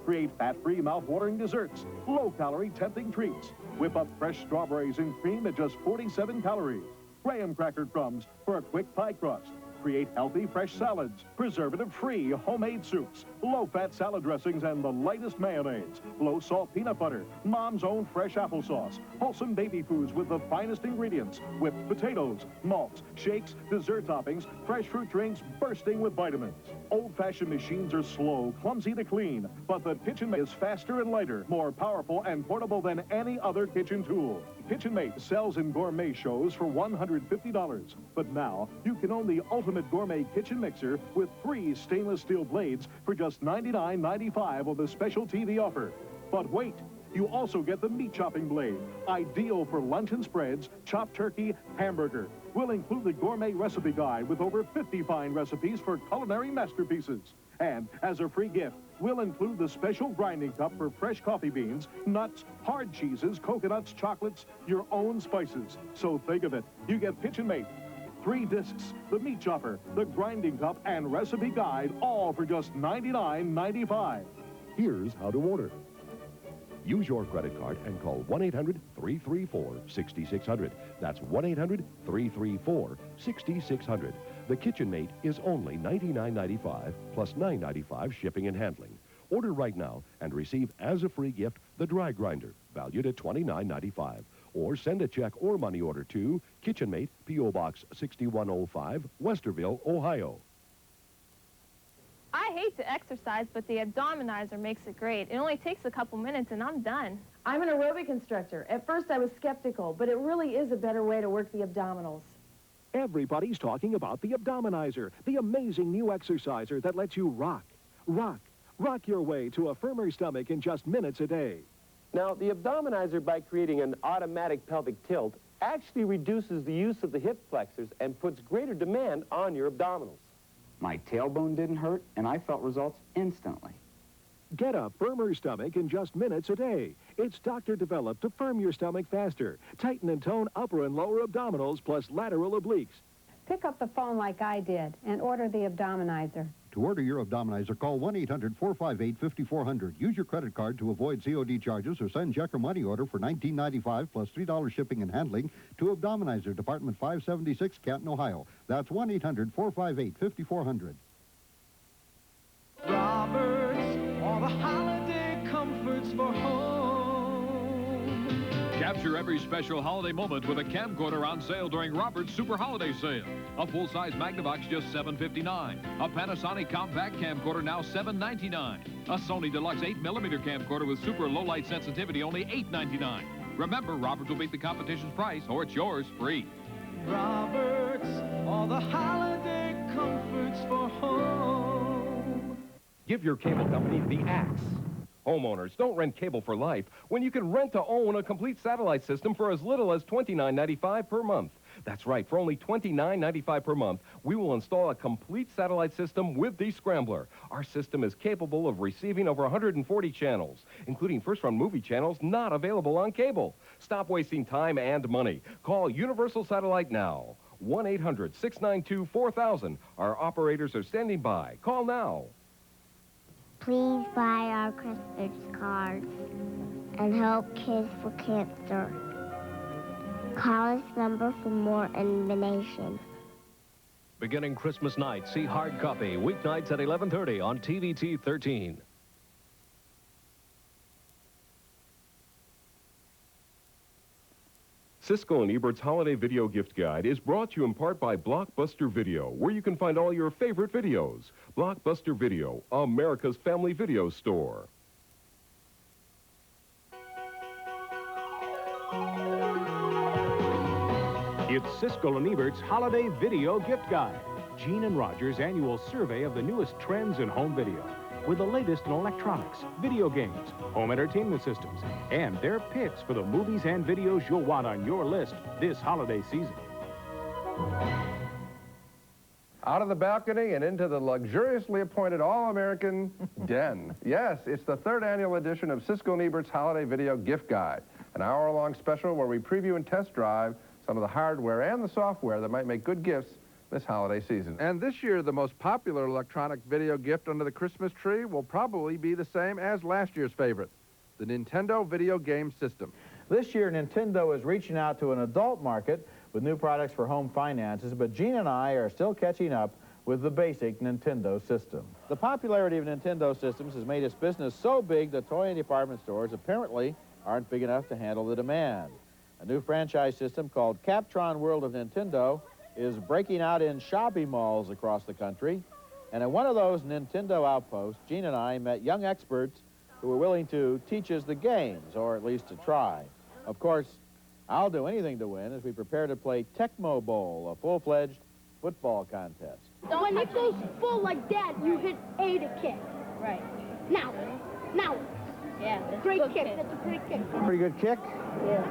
Create fat-free, mouth-watering desserts, low-calorie, tempting treats. Whip up fresh strawberries in cream at just 47 calories. Graham cracker crumbs for a quick pie crust. Create healthy, fresh salads, preservative-free homemade soups, low-fat salad dressings, and the lightest mayonnaise, low-salt peanut butter, mom's own fresh applesauce, wholesome baby foods with the finest ingredients, whipped potatoes, malts, shakes, dessert toppings, fresh fruit drinks bursting with vitamins. Old-fashioned machines are slow, clumsy to clean, but the KitchenMate is faster and lighter, more powerful and portable than any other kitchen tool. KitchenMate sells in gourmet shows for $150, but now you can own the ultimate gourmet kitchen mixer with 3 stainless steel blades for just $99.95 on the special TV offer. But wait, you also get the meat chopping blade, ideal for luncheon spreads, chopped turkey, hamburger. We'll include the gourmet recipe guide with over 50 fine recipes for culinary masterpieces. And as a free gift, we'll include the special grinding cup for fresh coffee beans, nuts, hard cheeses, coconuts, chocolates, your own spices. So think of it. You get KitchenMate, 3 discs, the meat chopper, the grinding cup, and recipe guide, all for just $99.95. Here's how to order. Use your credit card and call 1-800-334-6600. That's 1-800-334-6600. The KitchenMate is only $99.95 plus $9.95 shipping and handling. Order right now and receive as a free gift the dry grinder, valued at $29.95. Or send a check or money order to KitchenMate, P.O. Box 6105, Westerville, Ohio. I hate to exercise, but the abdominizer makes it great. It only takes a couple minutes and I'm done. I'm an aerobic instructor. At first I was skeptical, but it really is a better way to work the abdominals. Everybody's talking about the Abdominizer, the amazing new exerciser that lets you rock your way to a firmer stomach in just minutes a day. Now, the Abdominizer, by creating an automatic pelvic tilt, actually reduces the use of the hip flexors and puts greater demand on your abdominals. My tailbone didn't hurt, and I felt results instantly. Get a firmer stomach in just minutes a day. It's doctor-developed to firm your stomach faster, tighten and tone upper and lower abdominals, plus lateral obliques. Pick up the phone like I did and order the Abdominizer. To order your Abdominizer, call 1-800-458-5400. Use your credit card to avoid COD charges or send check or money order for $19.95 plus $3 shipping and handling to Abdominizer, Department 576, Canton, Ohio. That's 1-800-458-5400. Roberts, all the holiday comforts for home. Capture every special holiday moment with a camcorder on sale during Robert's Super Holiday Sale. A full-size Magnavox just $7.59. A Panasonic compact camcorder now $7.99. A Sony Deluxe 8mm camcorder with super low-light sensitivity only $8.99. Remember, Roberts will beat the competition's price or it's yours free. Roberts, all the holiday comforts for home. Give your cable company the axe. Homeowners, don't rent cable for life when you can rent to own a complete satellite system for as little as $29.95 per month. That's right, for only $29.95 per month, we will install a complete satellite system with the Scrambler. Our system is capable of receiving over 140 channels, including first-run movie channels not available on cable. Stop wasting time and money. Call Universal Satellite now. 1-800-692-4000. Our operators are standing by. Call now. Please buy our Christmas cards and help Kids for Cancer. Call this number for more information. Beginning Christmas night, see Hard Copy, weeknights at 11:30 on TVT 13. Siskel and Ebert's Holiday Video Gift Guide is brought to you in part by Blockbuster Video, where you can find all your favorite videos. Blockbuster Video, America's family video store. It's Siskel and Ebert's Holiday Video Gift Guide, Gene and Roger's annual survey of the newest trends in home video, with the latest in electronics, video games, home entertainment systems, and their picks for the movies and videos you'll want on your list this holiday season. Out of the balcony and into the luxuriously appointed all-American den. Yes, it's the 3rd annual edition of Siskel and Ebert's Holiday Video Gift Guide, an hour-long special where we preview and test drive some of the hardware and the software that might make good gifts this holiday season. And this year, the most popular electronic video gift under the Christmas tree will probably be the same as last year's favorite, the Nintendo video game system. This year, Nintendo is reaching out to an adult market with new products for home finances, but Gene and I are still catching up with the basic Nintendo system. The popularity of Nintendo systems has made its business so big that toy and department stores apparently aren't big enough to handle the demand. A new franchise system called Captron World of Nintendo is breaking out in shopping malls across the country. And at one of those Nintendo outposts, Gene and I met young experts who were willing to teach us the games, or at least to try. Of course, I'll do anything to win as we prepare to play Tecmo Bowl, a full-fledged football contest. When it goes full like that, you hit A to kick. Right. Now. Yeah, that's great kick. That's a great kick. Pretty good kick. Yeah.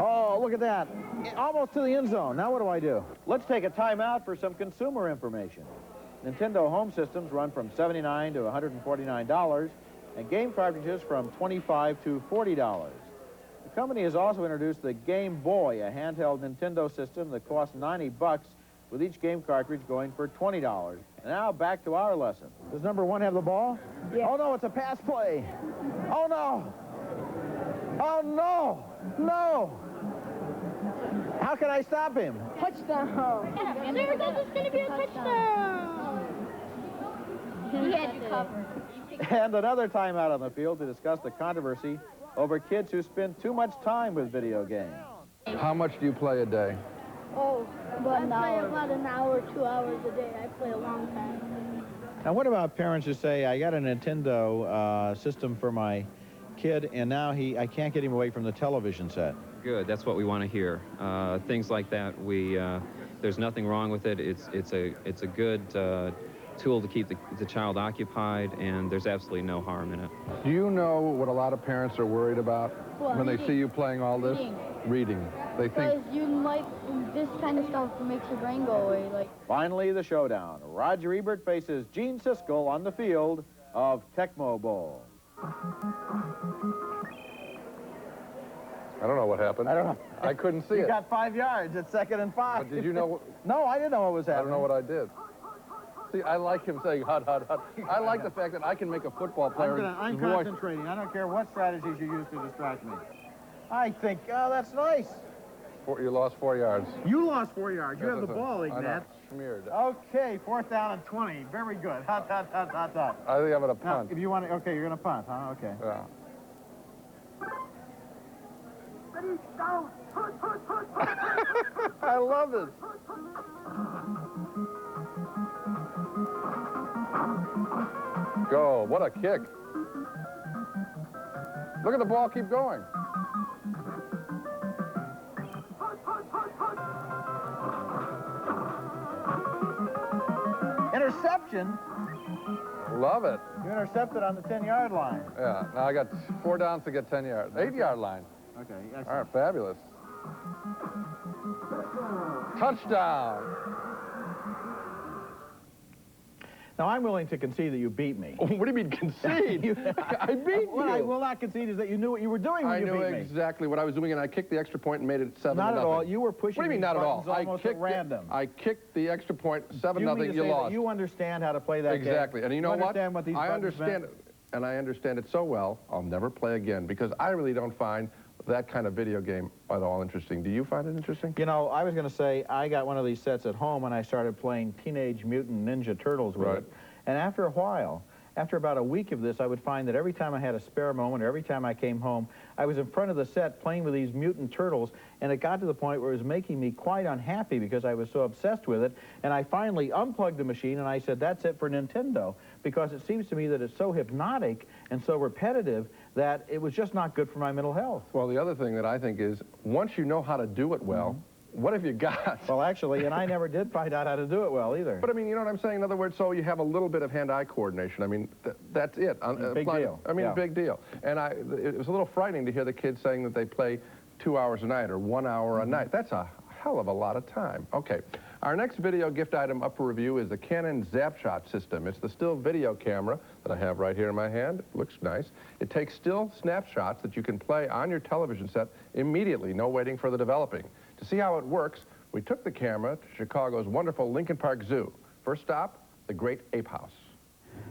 Oh, look at that. Almost to the end zone. Now what do I do? Let's take a timeout for some consumer information. Nintendo home systems run from $79 to $149, and game cartridges from $25 to $40. The company has also introduced the Game Boy, a handheld Nintendo system that costs $90, with each game cartridge going for $20. And now back to our lesson. Does number 1 have the ball? Yeah. Oh, no, it's a pass play. Oh, no. Oh, no. No. How can I stop him? Touchdown. There it goes. It's going to be a touchdown. He had you covered. And another timeout on the field to discuss the controversy over kids who spend too much time with video games. How much do you play a day? Oh, about an hour. I play about an hour, 2 hours a day. I play a long time. Now, what about parents who say, I got a Nintendo system for my kid, and now I can't get him away from the television set? Good. That's what we want to hear. Things like that, there's nothing wrong with it. It's a good tool to keep the child occupied, and there's absolutely no harm in it. Do you know what a lot of parents are worried about when they see you playing all this? Reading. They think... Because you like this kind of stuff makes your brain go away. Like. Finally, the showdown. Roger Ebert faces Gene Siskel on the field of Tecmo Bowl. I don't know what happened. I don't know. I couldn't see it. You got 5 yards at 2nd and 5. But did you know what... No, I didn't know what was happening. I don't know what I did. See, I like him saying hot, hot, hot. I like the fact that I can make a football player... I'm concentrating. I don't care what strategies you use to distract me. I think, oh, that's nice. You lost 4 yards. You lost 4 yards. You have the ball, Ignat. Smeared. Okay, 4th down and 20. Very good. Hot, hot, hot, hot, hot. I think I'm going to punt. Now, if you want to... Okay, you're going to punt, huh? Okay. Yeah. I love it. Go. What a kick. Look at the ball keep going. Interception. Love it. You intercepted on the 10-yard line. Yeah. Now I got 4 downs to get 10 yards. 8-yard line. Okay, excellent. All right, fabulous. Touchdown. Now, I'm willing to concede that you beat me. What do you mean concede? I beat you. What I will not concede is that you knew what you were doing when you beat me. I knew exactly what I was doing, and I kicked the extra point and made it 7-0. Not at all. You were pushing. What do you mean not at all? Almost at random. I kicked the extra point, 7-0. You lost. You understand how to play that exactly. game. And you know what? These I understand it, and I understand it so well. I'll never play again because I really don't find that kind of video game at all interesting. Do you find it interesting? You know, I was going to say I got one of these sets at home and I started playing Teenage Mutant Ninja Turtles with it. And after a while, After about a week of this, I would find that every time I had a spare moment, or every time I came home, I was in front of the set playing with these mutant turtles, and it got to the point where it was making me quite unhappy because I was so obsessed with it. And I finally unplugged the machine, and I said, that's it for Nintendo, because it seems to me that it's so hypnotic and so repetitive that it was just not good for my mental health. Well, the other thing that I think is, once you know how to do it well, what have you got? Well, actually, and I never did find out how to do it well either. But I mean, you know what I'm saying? In other words, so you have a little bit of hand-eye coordination. I mean, that's it. Big deal. I mean, yeah. Big deal. And it was a little frightening to hear the kids saying that they play 2 hours a night or 1 hour a night. That's a hell of a lot of time. Okay. Our next video gift item up for review is the Canon Zapshot system. It's the still video camera that I have right here in my hand. It looks nice. It takes still snapshots that you can play on your television set immediately, no waiting for the developing. To see how it works, we took the camera to Chicago's wonderful Lincoln Park Zoo. First stop, the Great Ape House.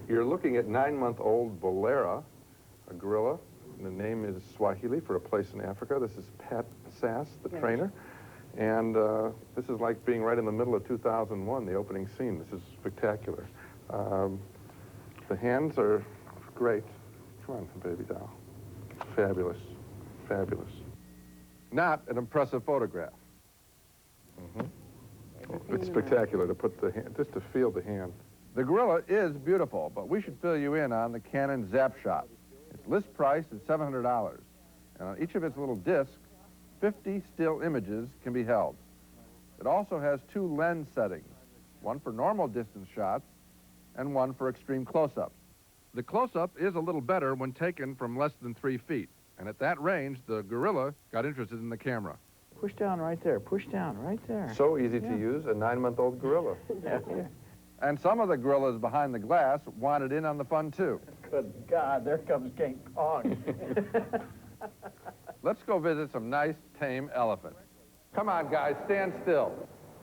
You're looking at 9-month-old Bolera, a gorilla. The name is Swahili for a place in Africa. This is Pat Sass, the trainer. And this is like being right in the middle of 2001, the opening scene. This is spectacular. The hands are great. Come on, baby doll. Fabulous, fabulous. Not an impressive photograph. It's spectacular to put the hand, just to feel the hand. The gorilla is beautiful, but we should fill you in on the Canon Zapshot. Its list price is $700, and on each of its little discs, 50 still images can be held. It also has 2 lens settings, one for normal distance shots and one for extreme close-up. The close-up is a little better when taken from less than 3 feet, and at that range, the gorilla got interested in the camera. Push down right there. Push down right there. So easy to use, a 9-month-old gorilla. And some of the gorillas behind the glass wanted in on the fun, too. Good God, there comes King Kong. Let's go visit some nice, tame elephants. Come on, guys, stand still.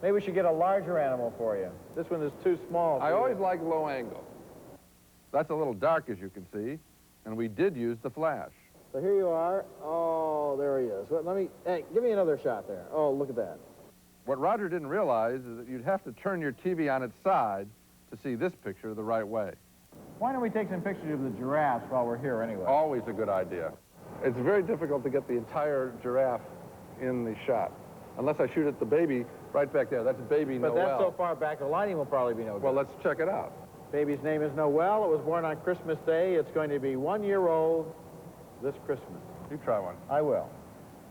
Maybe we should get a larger animal for you. This one is too small. I always like low angle. That's a little dark, as you can see, and we did use the flash. So here you are. Oh, there he is. Hey, give me another shot there. Oh, look at that. What Roger didn't realize is that you'd have to turn your TV on its side to see this picture the right way. Why don't we take some pictures of the giraffes while we're here anyway? Always a good idea. It's very difficult to get the entire giraffe in the shot, unless I shoot at the baby right back there. That's baby Noel. But that's so far back, the lighting will probably be no good. Well, let's check it out. Baby's name is Noel. It was born on Christmas Day. It's going to be 1 year old this Christmas. You try one. I will.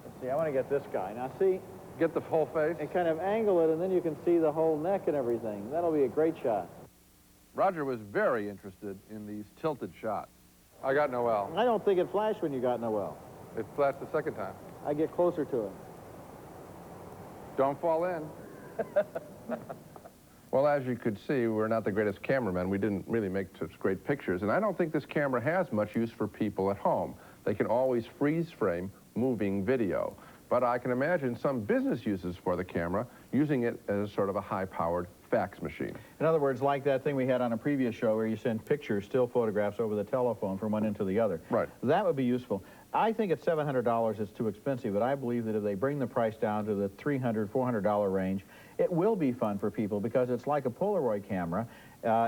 Let's see, I want to get this guy. Now, see? Get the whole face? And kind of angle it, and then you can see the whole neck and everything. That'll be a great shot. Roger was very interested in these tilted shots. I got Noel. I don't think it flashed when you got Noel. It flashed the second time. I get closer to it. Don't fall in. Well, as you could see, we're not the greatest cameramen. We didn't really make such great pictures, and I don't think this camera has much use for people at home. They can always freeze frame moving video. But I can imagine some business uses for the camera, using it as sort of a high-powered fax machine. In other words, like that thing we had on a previous show where you send pictures, still photographs over the telephone from one end to the other. Right. That would be useful. I think at $700 it's too expensive, but I believe that if they bring the price down to the $300, $400 range, it will be fun for people because it's like a Polaroid camera,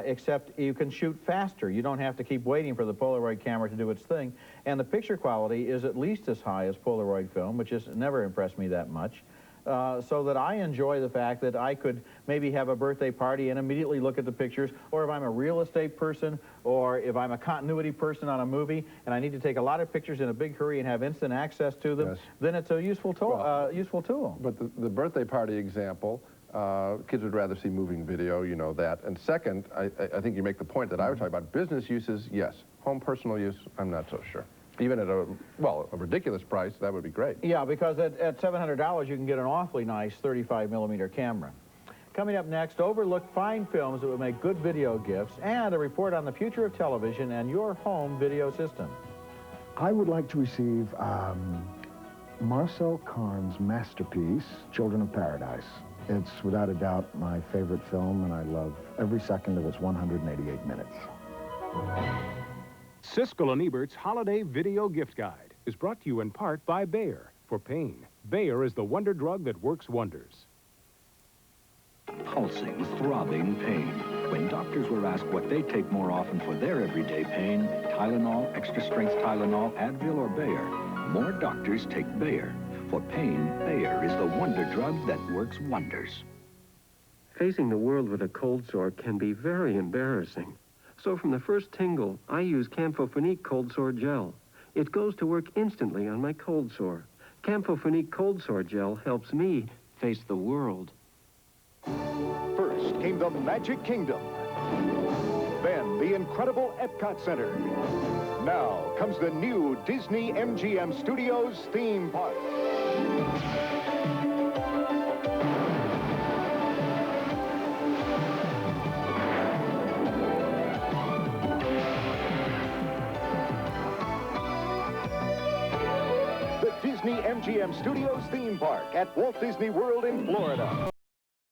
except you can shoot faster. You don't have to keep waiting for the Polaroid camera to do its thing. And the picture quality is at least as high as Polaroid film, which has never impressed me that much. So that I enjoy the fact that I could maybe have a birthday party and immediately look at the pictures, or if I'm a real estate person, or if I'm a continuity person on a movie, and I need to take a lot of pictures in a big hurry and have instant access to them, then it's a useful tool. Useful tool. But the birthday party example, kids would rather see moving video, you know that. And second, I think you make the point that I was talking about. Business uses, yes. Home personal use, I'm not so sure. Even at a ridiculous price, that would be great. Yeah, because at $700, you can get an awfully nice 35mm camera. Coming up next, overlooked fine films that would make good video gifts, and a report on the future of television and your home video system. I would like to receive Marcel Carn's masterpiece, Children of Paradise. It's without a doubt my favorite film, and I love every second of its 188 minutes. Siskel and Ebert's Holiday Video Gift Guide is brought to you in part by Bayer. For pain, Bayer is the wonder drug that works wonders. Pulsing, throbbing pain. When doctors were asked what they take more often for their everyday pain, Tylenol, extra strength Tylenol, Advil, or Bayer, more doctors take Bayer. For pain, Bayer is the wonder drug that works wonders. Facing the world with a cold sore can be very embarrassing. So from the first tingle, I use Campho-Phenique Cold Sore Gel. It goes to work instantly on my cold sore. Campho-Phenique Cold Sore Gel helps me face the world. First came the Magic Kingdom. Then the incredible Epcot Center. Now comes the new Disney MGM Studios theme park. The Disney MGM Studios theme park at Walt Disney World in Florida.